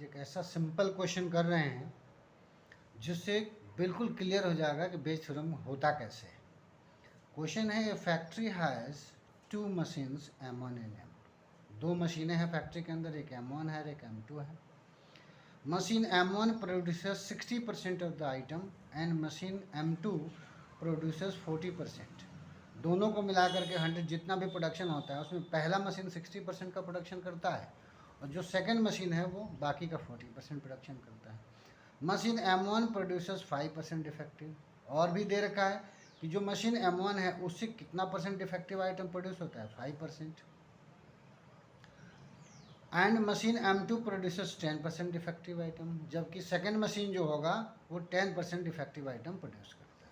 आज एक ऐसा सिंपल क्वेश्चन कर रहे हैं जिससे बिल्कुल क्लियर हो जाएगा कि बेस थ्योरम होता कैसे है। क्वेश्चन है, A factory has 2 machines M1 and M2। 2 मशीनें हैं फैक्ट्री के अंदर, एक M1 है और एक M2 है। Machine M1 produces 60% of the item and machine M2 produces 40%। दोनों को मिलाकर के 100 जितना भी प्रोडक्शन होता है उसमें पहला मशीन 60% का प्रोडक्शन करता है और जो सेकंड मशीन है वो बाकी का 40% प्रोडक्शन करता है। Machine M1 produces 5% defective. और भी दे रखा है कि जो मशीन M1 है उससे कितना परसेंट डिफेक्टिव आइटम प्रोड्यूस होता है, 5%। And machine M2 produces 10% defective item, जबकि सेकंड मशीन जो होगा वो 10% डिफेक्टिव आइटम प्रोड्यूस करता है।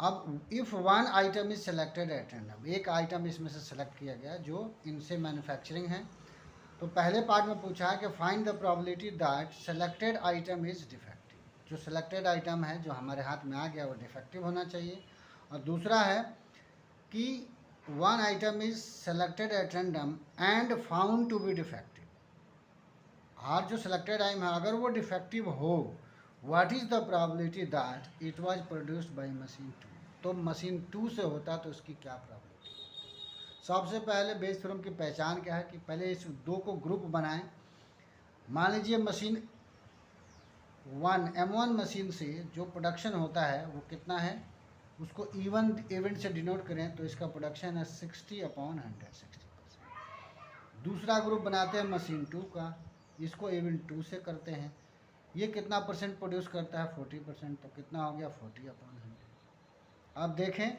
अब if one item is selected at random, एक आइटम इसमें से सेलेक्ट किया गया जो इनसे मैन्युफैक्चरिंग है, तो पहले पार्ट में पूछा है कि find the probability that selected item is defective. जो सेलेक्टेड आइटम है जो हमारे हाथ में आ गया वो डिफेक्टिव होना चाहिए। और दूसरा है कि one item is selected at random and found to be defective. और जो सेलेक्टेड आइटम है अगर वो डिफेक्टिव हो, what is the probability that it was produced by machine 2। तो मशीन 2 से होता तो उसकी क्या प्रोबेबिलिटी। सबसे पहले बेस थ्योरम की पहचान क्या है कि पहले इस दो को ग्रुप बनाएं। मान लीजिए मशीन 1 M1 मशीन से जो प्रोडक्शन होता है वो कितना है, उसको इवेंट से डिनोट करें तो इसका प्रोडक्शन है 60/100, 60%। दूसरा ग्रुप बनाते हैं मशीन 2 का, इसको इवेंट 2 से करते हैं। ये कितना परसेंट प्रोड्यूस करता है, 40%, तो कितना हो गया 40/100। अब देखें,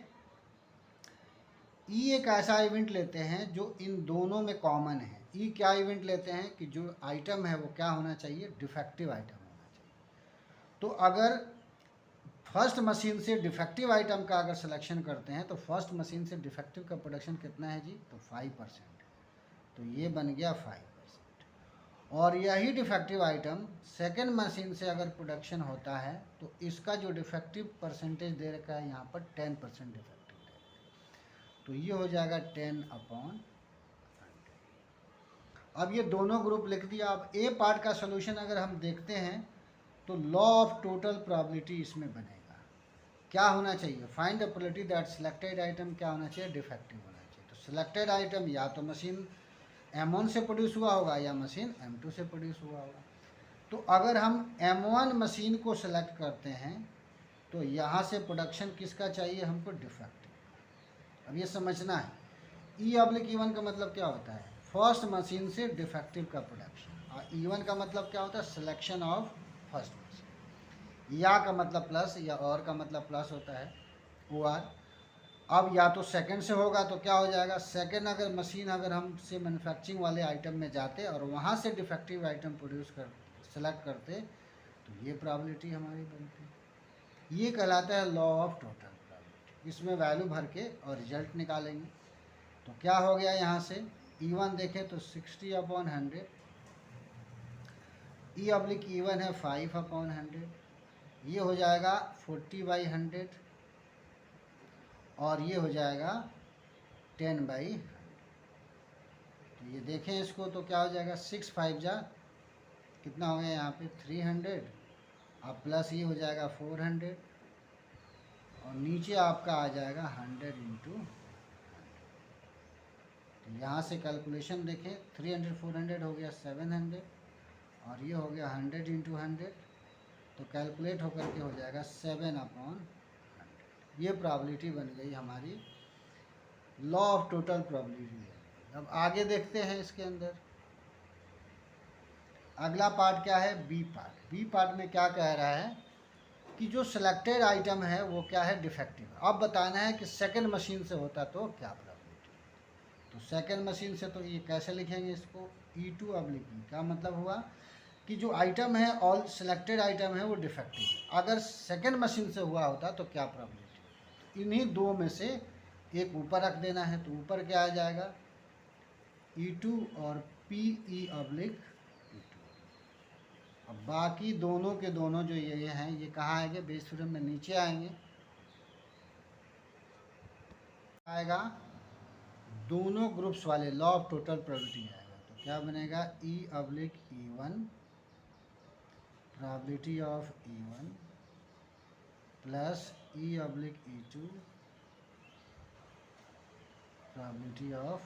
ई एक ऐसा इवेंट लेते हैं जो इन दोनों में कॉमन है। ई क्या इवेंट लेते हैं कि जो आइटम है वो क्या होना चाहिए, डिफेक्टिव आइटम होना चाहिए। तो अगर फर्स्ट मशीन से डिफेक्टिव आइटम का अगर सिलेक्शन करते हैं तो फर्स्ट मशीन से डिफेक्टिव का प्रोडक्शन कितना है जी, तो 5%। तो ये बन गया 5%। और यही डिफेक्टिव आइटम सेकेंड मशीन से अगर प्रोडक्शन होता है तो इसका जो डिफेक्टिव परसेंटेज दे रखा है यहाँ पर 10% डिफेक्टिव, तो ये हो जाएगा 10/100। अब ये दोनों ग्रुप लिख दिया। अब ए पार्ट का सोल्यूशन अगर हम देखते हैं तो लॉ ऑफ टोटल प्रोबेबिलिटी इसमें बनेगा। क्या होना चाहिए, find the probability that selected item क्या होना चाहिए, डिफेक्टिव होना चाहिए। तो सिलेक्टेड आइटम या तो मशीन M1 से प्रोड्यूस हुआ होगा या मशीन M2 से प्रोड्यूस हुआ होगा। तो अगर हम M1 मशीन को सेलेक्ट करते हैं तो यहाँ से प्रोडक्शन किसका चाहिए हमको, डिफेक्टिव। अब ये समझना है, E/E1 का मतलब क्या होता है, फर्स्ट मशीन से डिफेक्टिव का प्रोडक्शन। और E1 का मतलब क्या होता है, सिलेक्शन ऑफ फर्स्ट मशीन। या का मतलब प्लस, या और का मतलब प्लस होता है, OR। अब या तो सेकंड से होगा तो क्या हो जाएगा, सेकंड अगर मशीन अगर हम से मैन्युफैक्चरिंग वाले आइटम में जाते और वहाँ से डिफेक्टिव आइटम प्रोड्यूस कर सेलेक्ट करते तो ये प्रोबेबिलिटी हमारी बनती। ये कहलाता है लॉ ऑफ टोटल। इसमें वैल्यू भर के और रिजल्ट निकालेंगे। तो क्या हो गया यहाँ से, E1 देखें तो 60/100, E/E1 है 5/100, ये हो जाएगा 40/100 और ये हो जाएगा 10/100। तो ये देखें इसको तो क्या हो जाएगा, 6 5 जा कितना हो गया यहाँ पे 300, अब प्लस ये हो जाएगा 400 और नीचे आपका आ जाएगा 100 × तो यहाँ से कैलकुलेशन देखें, 300 400 हो गया 700 और ये हो गया 100 × 100, तो कैलकुलेट होकर के हो जाएगा 7/100। ये प्रोबेबिलिटी बन गई हमारी, लॉ ऑफ टोटल प्रोबेबिलिटी। अब आगे देखते हैं इसके अंदर अगला पार्ट क्या है, बी पार्ट। बी पार्ट में क्या कह रहा है कि जो सिलेक्टेड आइटम है वो क्या है, डिफेक्टिव। अब बताना है कि सेकंड मशीन से होता तो क्या प्रोबेबिलिटी। तो सेकंड मशीन से तो ये कैसे लिखेंगे इसको, E2/E का मतलब हुआ कि जो आइटम है ऑल सिलेक्टेड आइटम है वो डिफेक्टिव है। अगर सेकंड मशीन से हुआ होता तो क्या प्रोबेबिलिटी। इन्हीं दो में से एक ऊपर रख देना है, तो ऊपर क्या आ जाएगा, E2 और PE/E2। अब बाकी दोनों के दोनों जो ये हैं ये कहाँ आएंगे, बेस थ्योरम में नीचे आएंगे, आएगा दोनों ग्रुप्स वाले लॉ ऑफ टोटल प्रोबेबिलिटी आएगा। तो क्या बनेगा, E/E1 probability of E1 plus E/E2 probability of,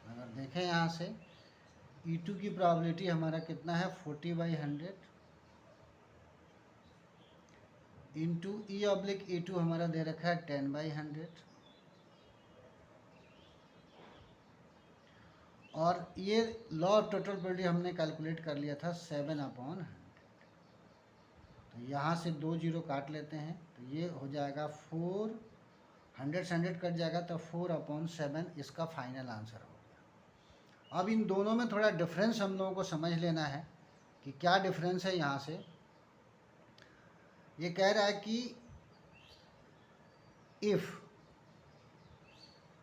अगर देखें यहाँ से E2 की probability हमारा कितना है 40/100 इंटू E/E2 हमारा दे रखा है 10/100 और ये लॉ ऑफ टोटल प्रोबेबिलिटी हमने कैलकुलेट कर लिया था 7/100। तो यहाँ से 2 जीरो काट लेते हैं तो ये हो जाएगा 4, 100 से 100 कट जाएगा तो 4/7 इसका फाइनल आंसर हो गया। अब इन दोनों में थोड़ा डिफरेंस हम लोगों को समझ लेना है कि क्या डिफरेंस है। यहाँ से ये कह रहा है कि इफ़,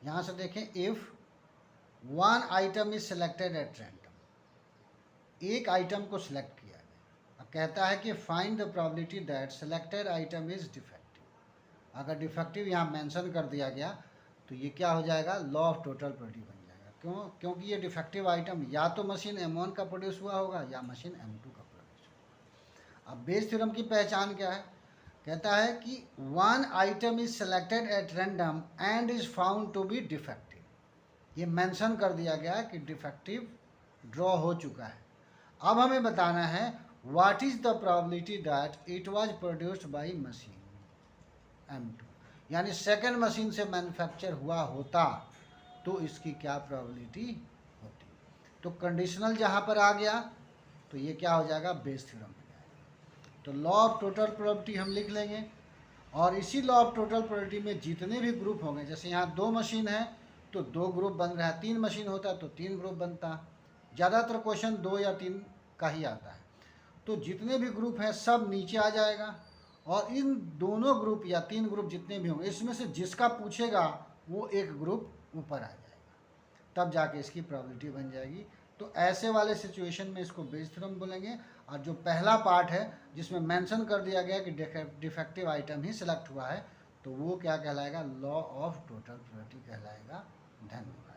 यहाँ से देखें, if one item is selected at random, एक आइटम को सिलेक्ट किया गया। अब कहता है कि find the probability that selected item is defective. अगर डिफेक्टिव यहाँ मेंशन कर दिया गया तो ये क्या हो जाएगा, लॉ ऑफ टोटल प्रोबेबिलिटी बन जाएगा। क्यों? क्योंकि ये डिफेक्टिव आइटम या तो मशीन M1 का प्रोड्यूस हुआ होगा या मशीन M2 का प्रोड्यूस होगा। अब बेस थ्योरम की पहचान क्या है? कहता है कि one item is selected at random and is found to be defective. ये मेंशन कर दिया गया कि डिफेक्टिव ड्रॉ हो चुका है। अब हमें बताना है what is the probability that it was produced by machine M2, यानी सेकंड मशीन से मैन्युफैक्चर हुआ होता तो इसकी क्या प्रोबेबिलिटी होती। तो कंडीशनल जहाँ पर आ गया तो ये क्या हो जाएगा, बेस थ्योरम हो जाएगा। तो लॉ ऑफ टोटल प्रोबेबिलिटी हम लिख लेंगे और इसी लॉ ऑफ टोटल प्रोबेबिलिटी में जितने भी ग्रुप होंगे, जैसे यहाँ 2 मशीन है तो 2 ग्रुप बन रहा है, 3 मशीन होता तो 3 ग्रुप बनता। ज़्यादातर क्वेश्चन 2 या 3 का ही आता है। तो जितने भी ग्रुप हैं सब नीचे आ जाएगा और इन दोनों ग्रुप या 3 ग्रुप जितने भी होंगे इसमें से जिसका पूछेगा वो एक ग्रुप ऊपर आ जाएगा, तब जाके इसकी प्रोबेबिलिटी बन जाएगी। तो ऐसे वाले सिचुएशन में इसको बेस थ्योरम बोलेंगे। और जो पहला पार्ट है जिसमें मेंशन कर दिया गया कि डिफेक्टिव आइटम ही सिलेक्ट हुआ है तो वो क्या कहलाएगा, लॉ ऑफ टोटल प्रोबेबिलिटी कहलाएगा। धन्यवाद।